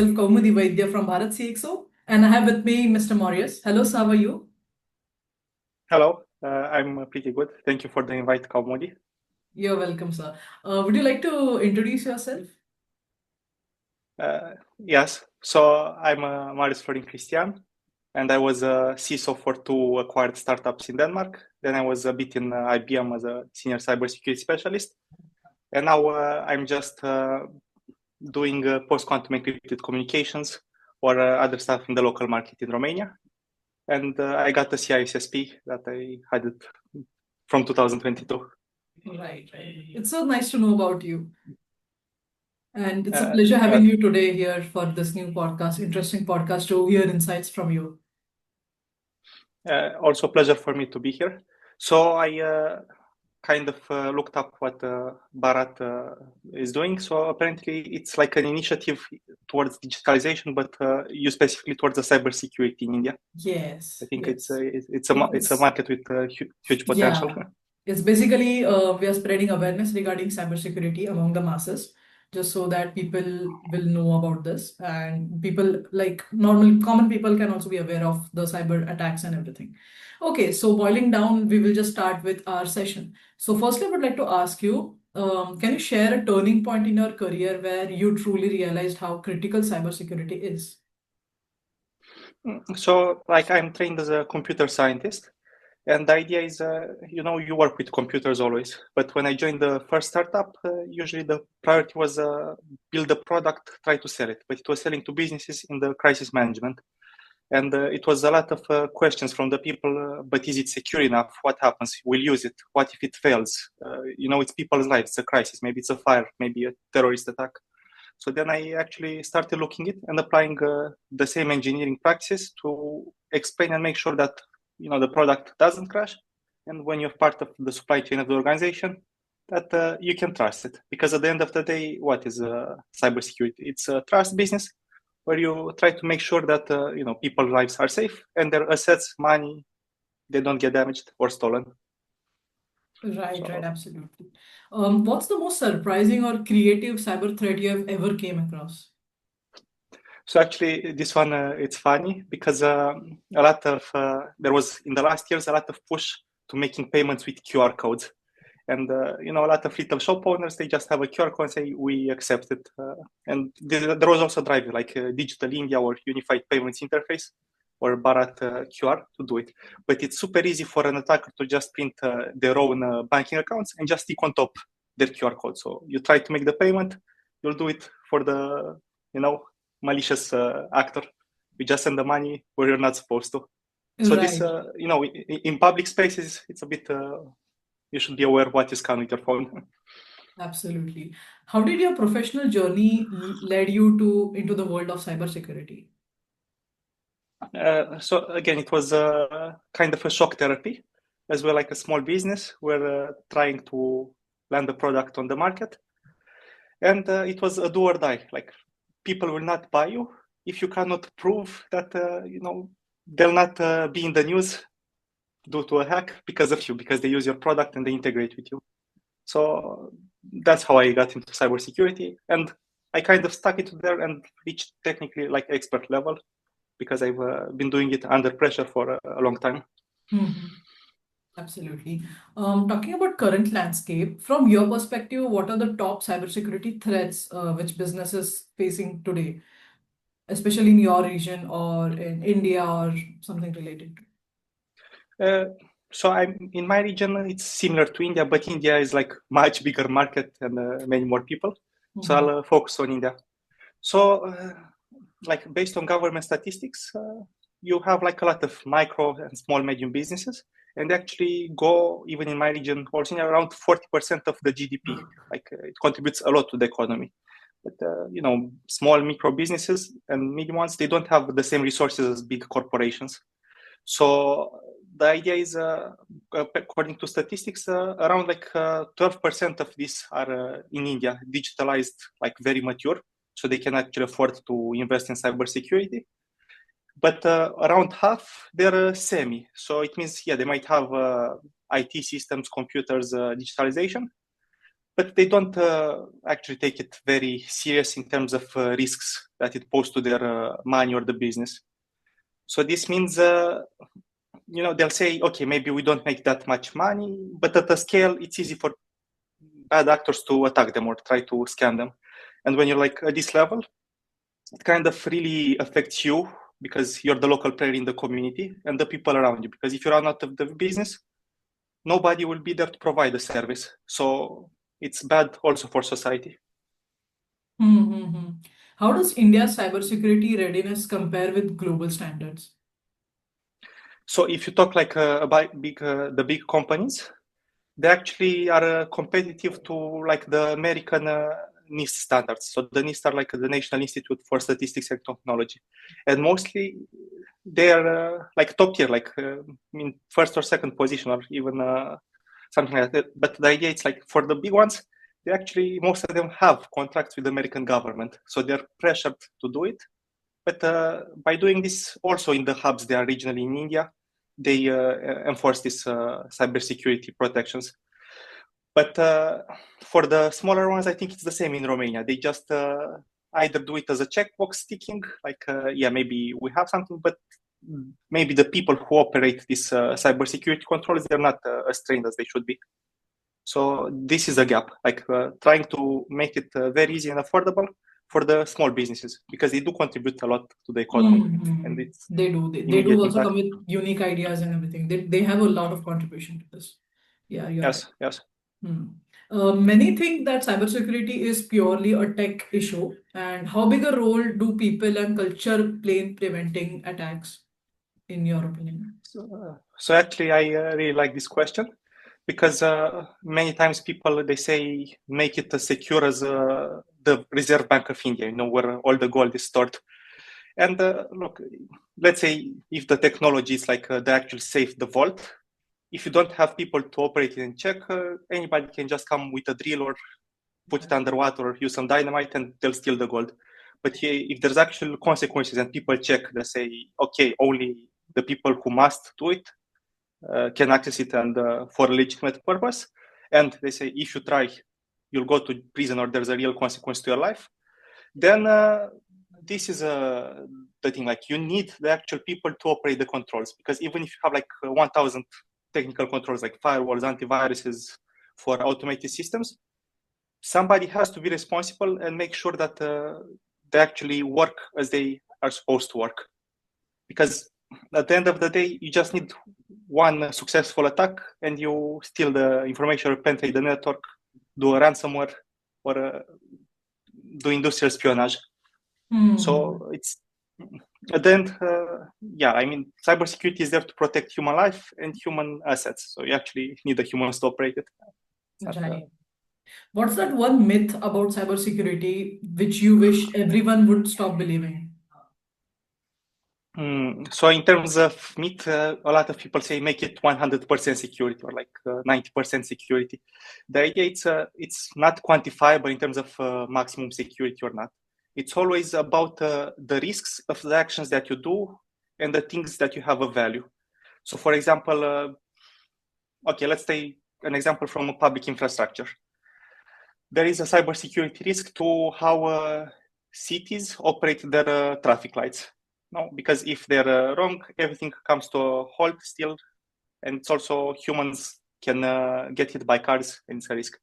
myself Kaumudi Vaidya from Bharat CXO, and I have with me Mr. Marius. Hello, sir, how are you? Hello, I'm pretty good. Thank you for the invite, Kaumudi. You're welcome, sir. Would you like to introduce yourself? Yes, so I'm Marius Christian, and I was a CISO for two acquired startups in Denmark. Then I was a bit in IBM as a senior cybersecurity specialist, and now I'm just doing post-quantum encrypted communications or other stuff in the local market in Romania. And I got the CISSP that I had it from 2022. Right. It's so nice to know about you. And it's a Uh, pleasure uh, having you today here for this new podcast, interesting podcast to hear insights from you. Also, pleasure for me to be here. So I kind of looked up what Bharat is doing. So apparently, it's like an initiative towards digitalization, but you specifically towards the cybersecurity in India. I Yes, think yes. it's a It's market with huge potential. Yeah, it's basically we are spreading awareness regarding cybersecurity among the masses, just so that people will know about this, and people like normal common people can also be aware of the cyber attacks and everything. Okay, so boiling down, we will just start with our session. So firstly, I would like to ask you, can you share a turning point in your career where you truly realized how critical cybersecurity is? So, like, I'm trained as a computer scientist, and the idea is, you work with computers always. But when I joined the first startup, usually the priority was build a product, try to sell it. But it was selling to businesses in the crisis management. And it was a lot of questions from the people, but is it secure enough? What happens? We'll use it. What if it fails? It's people's lives. It's a crisis. Maybe it's a fire, maybe a terrorist attack. So then I actually started looking at it and applying the same engineering practices to explain and make sure that the product doesn't crash, and when you're part of the supply chain of the organization, that you can trust it. Because at the end of the day, what is cybersecurity? It's a trust business where you try to make sure that people's lives are safe and their assets, money, they don't get damaged or stolen. Right, So absolutely. What's the most surprising or creative cyber threat you have ever came across? So actually, this one it's funny because a lot of there was in the last years a lot of push to making payments with QR codes, and a lot of little shop owners, they just have a QR code and say we accept it, and there was also drive like Digital India or Unified Payments Interface or Bharat QR to do it, but it's super easy for an attacker to just print their own banking accounts and just stick on top their QR code. So you try to make the payment, you'll do it for the malicious actor. You just send the money where you're not supposed to. So this, Right, in public spaces, it's a bit. You should be aware what is coming with your phone. absolutely. How did your professional journey led you to into the world of cybersecurity? So again, it was kind of a shock therapy, as well, like a small business. We're trying to land a product on the market, and it was a do or die. Like people will not buy you if you cannot prove that they'll not be in the news due to a hack because of you, because they use your product and they integrate with you. So that's how I got into cybersecurity, and I kind of stuck it there and reached technically like expert level because I've been doing it under pressure for a long time. Mhm. Absolutely. Talking about current landscape, from your perspective, what are the top cybersecurity threats which businesses facing today, especially in your region or in India or something related? Uh, so I'm in my region. It's similar to India, but India is like much bigger market and many more people. So Mhm. I'll focus on India. So, like based on government statistics, you have like a lot of micro and small medium businesses, and they actually go even in my region, also around 40% of the GDP. Like it contributes a lot to the economy. But small micro businesses and medium ones, they don't have the same resources as big corporations. So the idea is, according to statistics, around like 12% of these are in India, digitalized, like very mature, so they can actually afford to invest in cybersecurity. But around half, they're semi. So it means, yeah, they might have IT systems, computers, digitalization, but they don't actually take it very serious in terms of risks that it poses to their money or the business. So this means, they'll say, okay, maybe we don't make that much money, but at a scale, it's easy for bad actors to attack them or try to scam them. And when you're like at this level, it kind of really affects you because you're the local player in the community and the people around you. Because if you're out of the business, nobody will be there to provide the service. So it's bad also for society. Mm-hmm. How does India's cybersecurity readiness compare with global standards? So if you talk like about the big companies, they actually are competitive to like the American NIST standards. So the NIST are like the National Institute for Statistics and Technology, and mostly they are like top tier, like in first or second position, or even something like that. But the idea is like for the big ones, they actually most of them have contracts with the American government, so they're pressured to do it. But by doing this, also in the hubs, they are regionally in India, they enforce these cybersecurity protections. But for the smaller ones, I think it's the same in Romania. They just either do it as a checkbox ticking, like, yeah, maybe we have something, but maybe the people who operate these cybersecurity controls, they're not as trained as they should be. So this is a gap, like trying to make it very easy and affordable for the small businesses, because they do contribute a lot to the economy, and Mm-hmm. it's They do. They do immediate also come impact. with unique ideas and everything. They have a lot of contribution to this. Yeah, you're right. Yes, yes. Hmm. Many think that cybersecurity is purely a tech issue. And how big a role do people and culture play in preventing attacks, in your opinion? So actually, I really like this question because many times people they say make it as secure as the Reserve Bank of India, where all the gold is stored. And look, let's say if the technology is like the actual safe, the vault, if you don't have people to operate it and check, anybody can just come with a drill or put it underwater or use some dynamite and they'll steal the gold. But if there's actual consequences and people check, they say, okay, only the people who must do it can access it and for a legitimate purpose. And they say, if you try, you'll go to prison or there's a real consequence to your life. Then this is the thing, like you need the actual people to operate the controls, because even if you have like 1,000 technical controls like firewalls, antiviruses for automated systems, somebody has to be responsible and make sure that they actually work as they are supposed to work. Because at the end of the day, you just need one successful attack and you steal the information or penetrate the network, do a ransomware, or do industrial espionage. So it's at the end, yeah, I mean, cybersecurity is there to protect human life and human assets. So you actually need the humans to operate it. Right. What's that one myth about cybersecurity which you wish everyone would stop believing? So in terms of myth, a lot of people say make it 100% security or like 90% security. The idea it's not quantifiable in terms of maximum security or not. It's always about the risks of the actions that you do and the things that you have of value. So for example, okay, let's take an example from a public infrastructure. There is a cybersecurity risk to how cities operate their traffic lights. No, because if they're wrong, everything comes to a halt still, and it's also humans can get hit by cars, and it's a risk.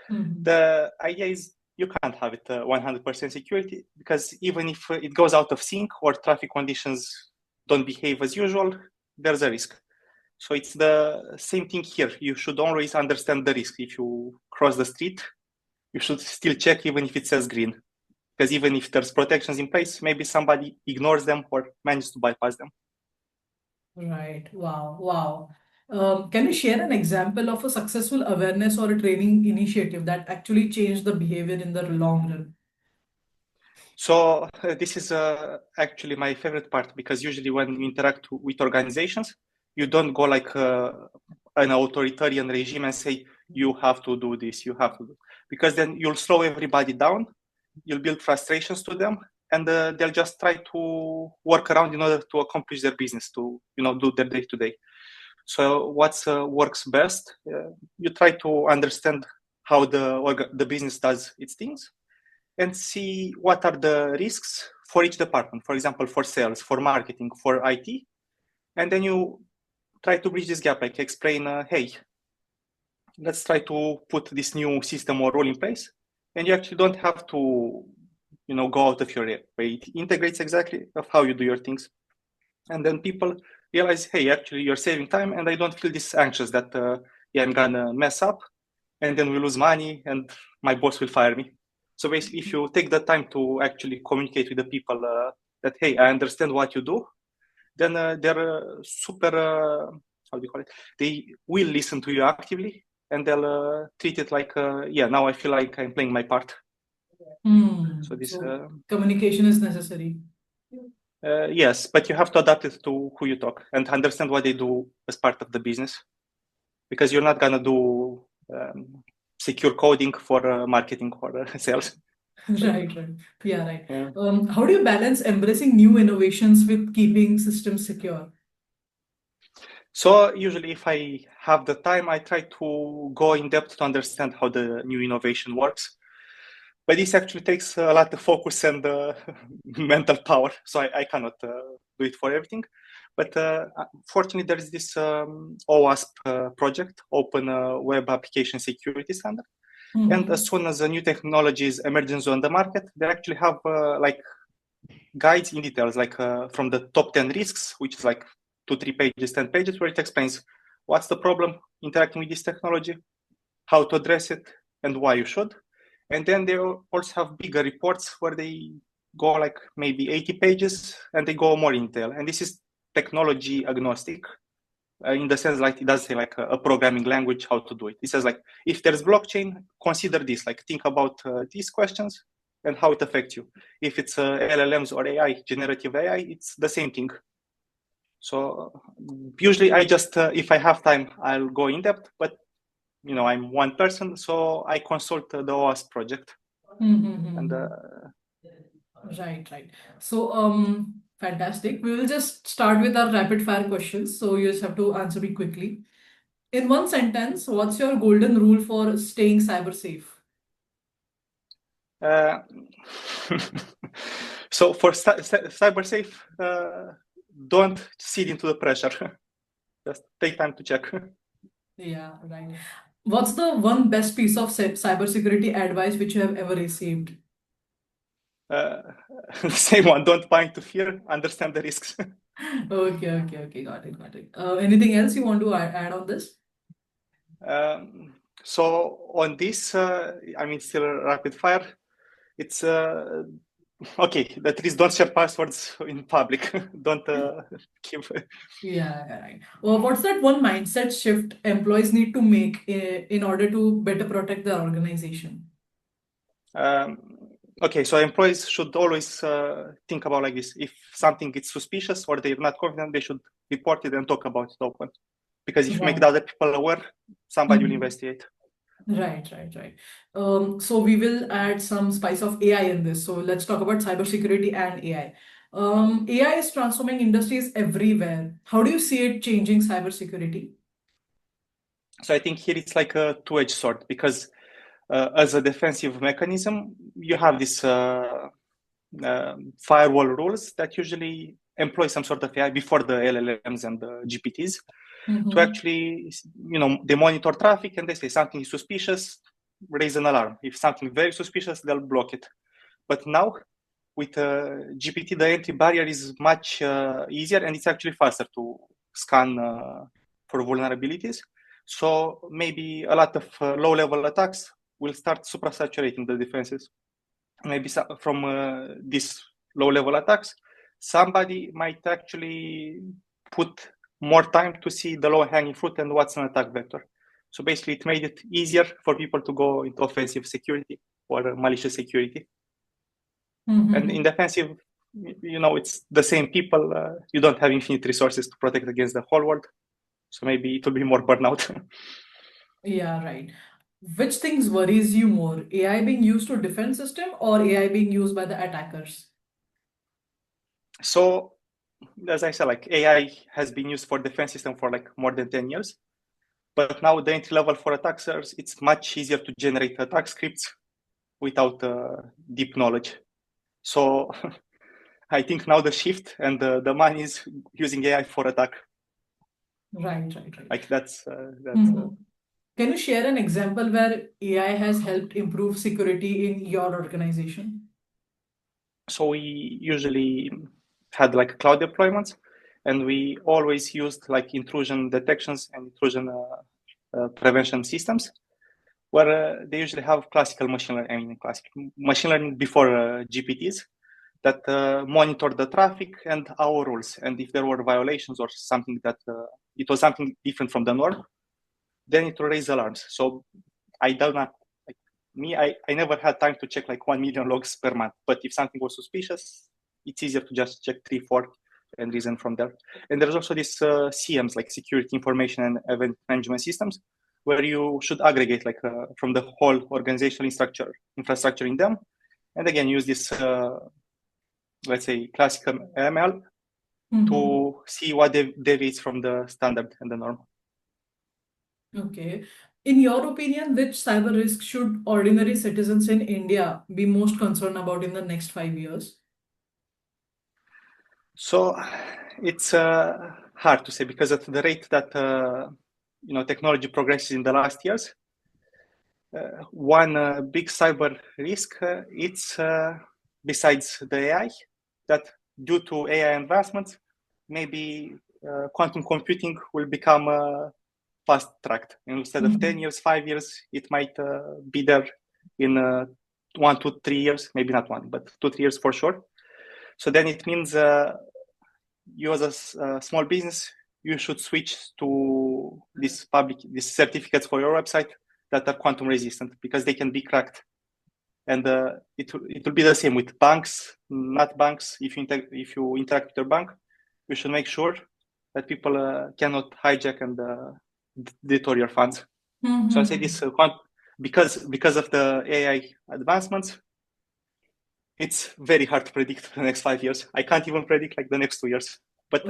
The idea is you can't have it 100% security, because even if it goes out of sync or traffic conditions don't behave as usual, there's a risk. So it's the same thing here. You should always understand the risk. If you cross the street, you should still check even if it says green. Because even if there's protections in place, maybe somebody ignores them or manages to bypass them. Right. Wow. Wow. Can you share an example of a successful awareness or a training initiative that actually changed the behavior in the long run? So this is actually my favorite part, because usually when you interact with organizations, you don't go like an authoritarian regime and say, you have to do this, you have to do, because then you'll slow everybody down, you'll build frustrations to them, and they'll just try to work around in order to accomplish their business, to do their day-to-day. So what works best, you try to understand how the business does its things, and see what are the risks for each department. For example, for sales, for marketing, for IT, and then you try to bridge this gap, like explain, hey, let's try to put this new system or rule in place, and you actually don't have to, go out of your way. It integrates exactly of how you do your things, and then people realize, hey, actually you're saving time, and I don't feel this anxious that I'm gonna mess up, and then we lose money, and my boss will fire me. So basically, if you take the time to actually communicate with the people that, hey, I understand what you do, then they're super, how do you call it? They will listen to you actively, and they'll treat it like, now I feel like I'm playing my part. So this, So communication is necessary. yes, but you have to adapt it to who you talk and understand what they do as part of the business, because you're not gonna do secure coding for marketing or sales. Right, right. Yeah, right. Yeah. How do you balance embracing new innovations with keeping systems secure? So usually if I have the time, I try to go in depth to understand how the new innovation works. But this actually takes a lot of focus and mental power. So I cannot do it for everything. But fortunately, there is this OWASP project, Open Web Application Security Standard. And as soon as a new technologies emerges on the market, they actually have like guides in details, like from the top 10 risks, which is like 2-3 pages, 10 pages, where it explains what's the problem interacting with this technology, how to address it, and why you should. And then they also have bigger reports where they go like maybe 80 pages and they go more in detail. And this is technology agnostic. In the sense, like it does say like a programming language, how to do it. It says like, if there's blockchain, consider this, like think about these questions and how it affects you. If it's LLMs or AI, generative AI, it's the same thing. So usually I just, if I have time, I'll go in depth, but I'm one person, so I consult the OWASP project. And Right, right. So, fantastic. We will just start with our rapid fire questions. So you just have to answer me quickly. In one sentence, what's your golden rule for staying cyber safe? so for cyber safe, don't cede into the pressure. Just take time to check. Yeah, right. What's the one best piece of cybersecurity advice which you have ever received? Same one. Don't buy into fear. Understand the risks. Okay, okay, okay. Got it, got it. Anything else you want to add on this? So on this, still rapid fire. It's okay. At least don't share passwords in public. Don't keep. Yeah, right. Well, what's that one mindset shift employees need to make in order to better protect their organization? Okay, so employees should always think about like this. If something is suspicious or they're not confident, they should report it and talk about it open. Because if you make Right. the other people aware, somebody will investigate. Right, right, right. So we will add some spice of AI in this. So let's talk about cybersecurity and AI. AI is transforming industries everywhere. How do you see it changing cybersecurity? So I think here it's like a two-edged sword, because as a defensive mechanism, you have this firewall rules that usually employ some sort of AI before the LLMs and the GPTs to actually, they monitor traffic and they say something is suspicious, raise an alarm. If something very suspicious, they'll block it. But now with GPT, the entry barrier is much easier, and it's actually faster to scan for vulnerabilities. So maybe a lot of low-level attacks will start supersaturating the defenses. Maybe from these low-level attacks, somebody might actually put more time to see the low-hanging fruit and what's an attack vector. So basically, it made it easier for people to go into offensive security or malicious security. And in defensive, it's the same people. You don't have infinite resources to protect against the whole world. So maybe it will be more burnout. Yeah, right. Which things worries you more? AI being used to defend system or AI being used by the attackers? So as I said, like AI has been used for defense system for like more than 10 years. But now the entry level for attackers, it's much easier to generate attack scripts without deep knowledge. So I think now the shift and the money is using AI for attack. Right. Like that's Can you share an example where AI has helped improve security in your organization? So we usually had like cloud deployments, and we always used like intrusion detections and intrusion prevention systems, where they usually have classical machine learning. I mean, classical machine learning before GPTs that monitor the traffic and our rules. And if there were violations or something that it was something different from the norm, then it will raise alarms. So I do not like me. I never had time to check like 1 million logs per month. But if something was suspicious, it's easier to just check 3, 4 and reason from there. And there's also this CMs, like security information and event management systems, where you should aggregate like from the whole organizational infrastructure in them, and again use this let's say classical ML to see what deviates from the standard and the norm. Okay. In your opinion, which cyber risk should ordinary citizens in India be most concerned about in the next 5 years? So it's hard to say, because at the rate that technology progresses in the last years, one big cyber risk it's besides the AI, that due to AI advancements, maybe quantum computing will become fast tracked. Instead of 10 years, 5 years, it might be there in 1 to 3 years, maybe not 1, but 2, 3 years for sure. So then it means you as a small business, you should switch to these certificates for your website that are quantum resistant, because they can be cracked. And it will be the same with banks, not banks. If you interact with your bank, you should make sure that people cannot hijack and detour your funds. So I say this because of the AI advancements, it's very hard to predict the next 5 years. I can't even predict like the next 2 years. But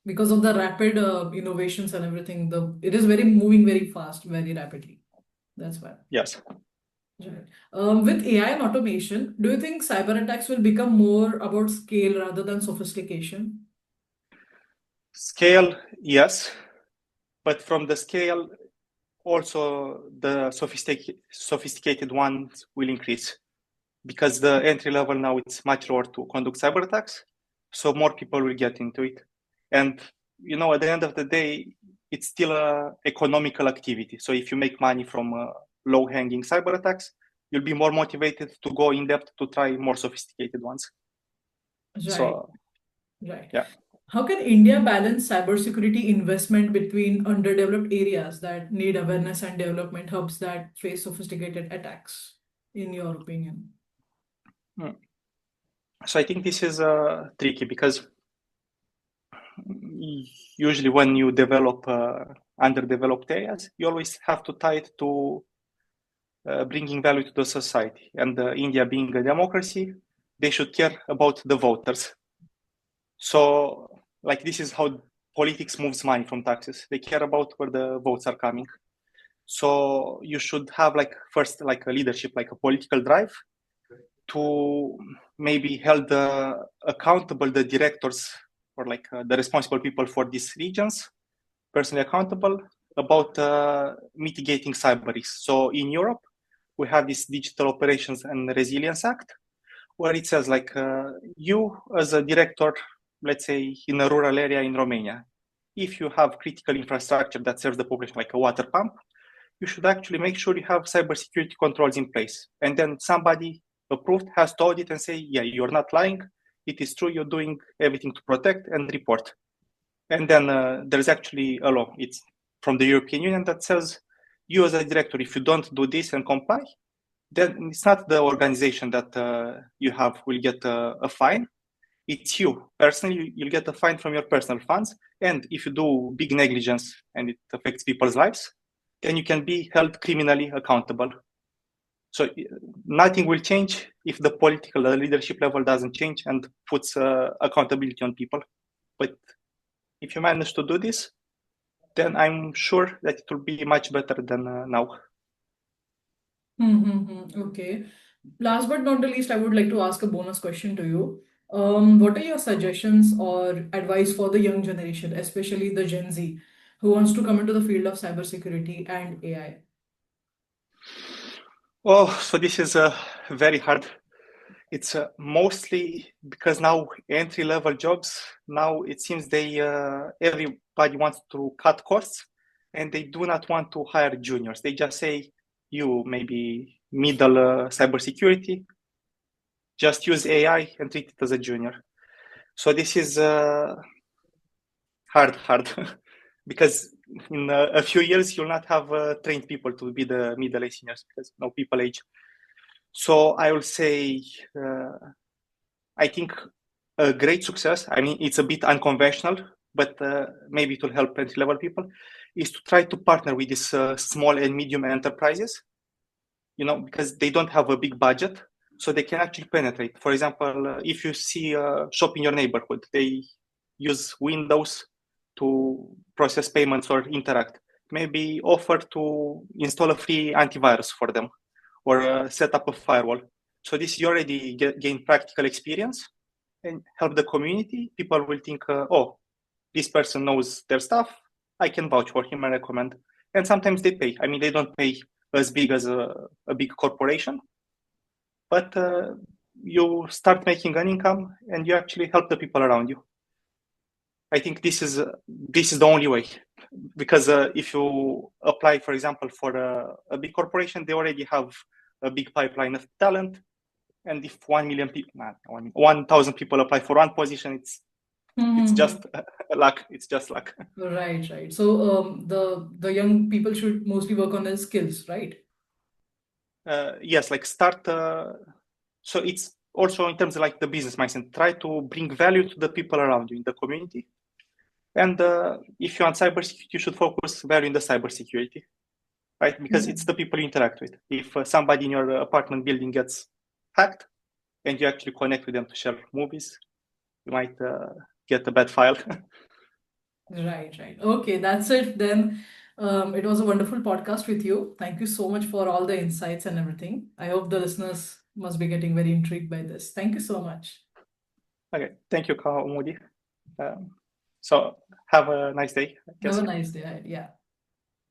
because of the rapid innovations and everything, it is moving very fast, very rapidly. That's why. Yes. Right. With AI and automation, do you think cyber attacks will become more about scale rather than sophistication? Scale, yes. But from the scale, also the sophisticated ones will increase, because the entry level now it's much lower to conduct cyber attacks. So more people will get into it. And, at the end of the day, it's still a economical activity. So if you make money from low-hanging cyber attacks, you'll be more motivated to go in depth to try more sophisticated ones. Right. So, right. Yeah. How can India balance cybersecurity investment between underdeveloped areas that need awareness and development hubs that face sophisticated attacks, in your opinion? So I think this is tricky, because usually when you develop underdeveloped areas, you always have to tie it to bringing value to the society. And India being a democracy, they should care about the voters. So like this is how politics moves money from taxes. They care about where the votes are coming. So you should have first a leadership, like a political drive, to maybe held accountable the directors or the responsible people for these regions, personally accountable about mitigating cyber risks. So in Europe, we have this Digital Operations and Resilience Act, where it says you as a director, let's say in a rural area in Romania, if you have critical infrastructure that serves the population, like a water pump, you should actually make sure you have cybersecurity controls in place. And then somebody approved has to audit and say, yeah, you're not lying. It is true. You're doing everything to protect and report. And then there's actually a law. It's from the European Union that says you as a director, if you don't do this and comply, then it's not the organization that you have will get a fine. It's you personally. You'll get a fine from your personal funds. And if you do big negligence and it affects people's lives, then you can be held criminally accountable. So nothing will change if the leadership level doesn't change and puts accountability on people. But if you manage to do this, then I'm sure that it will be much better than now. Okay. Last but not the least, I would like to ask a bonus question to you. What are your suggestions or advice for the young generation, especially the Gen Z, who wants to come into the field of cybersecurity and AI? Oh, so this is very hard. It's mostly because now entry-level jobs, now it seems everybody wants to cut costs and they do not want to hire juniors. They just say, you maybe middle cybersecurity, just use AI and treat it as a junior. So this is hard because in a few years you'll not have trained people to be the middle age seniors because no people age. So I will say, I think a great success, I mean, it's a bit unconventional, but maybe it will help entry-level people, is to try to partner with these small and medium enterprises, because they don't have a big budget, so they can actually penetrate. For example, if you see a shop in your neighborhood, they use Windows to process payments or interact. Maybe offer to install a free antivirus for them or set up a firewall. So this you already gain practical experience and help the community. People will think, oh, this person knows their stuff. I can vouch for him and recommend. And sometimes they pay. I mean, they don't pay as big as a big corporation, but you start making an income and you actually help the people around you. I think this is the only way, because if you apply, for example, for a big corporation, they already have a big pipeline of talent, and if 1,000,000 people, 1,000 people apply for one position, it's just luck. It's just luck. Right. So the young people should mostly work on their skills, right? Yes, like start. So it's also in terms of like the business mindset. Try to bring value to the people around you in the community. And if you want cybersecurity, you should focus value in the cybersecurity, right? Because it's the people you interact with. If somebody in your apartment building gets hacked and you actually connect with them to share movies, you might get a bad file. Right. Okay, that's it then. It was a wonderful podcast with you. Thank you so much for all the insights and everything. I hope the listeners must be getting very intrigued by this. Thank you so much. Okay, thank you, Moody. So have a nice day, I Have guess. a nice day ahead. Yeah.